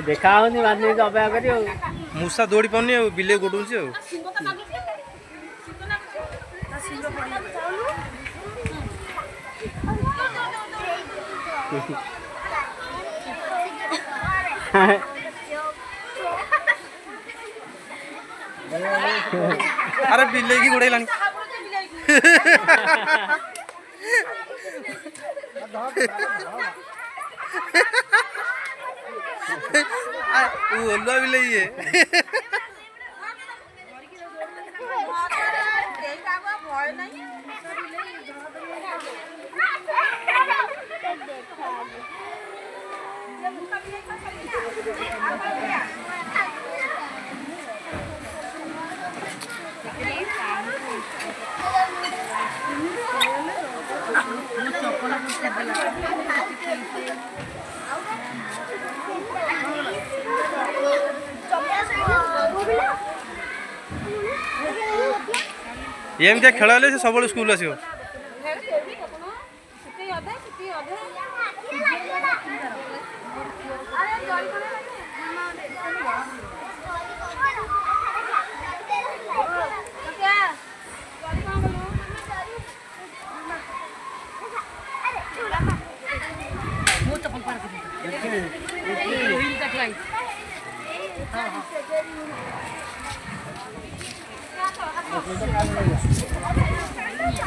देखा होनी बाद में अपेक्षा करियो मूसा दौड़ी पानी बिले गोडुची अरे बिले की गोड़े लानी ओल्लुआ बिले ये एमती खेल हेल्ले से सब स्कूल आसो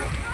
हाँ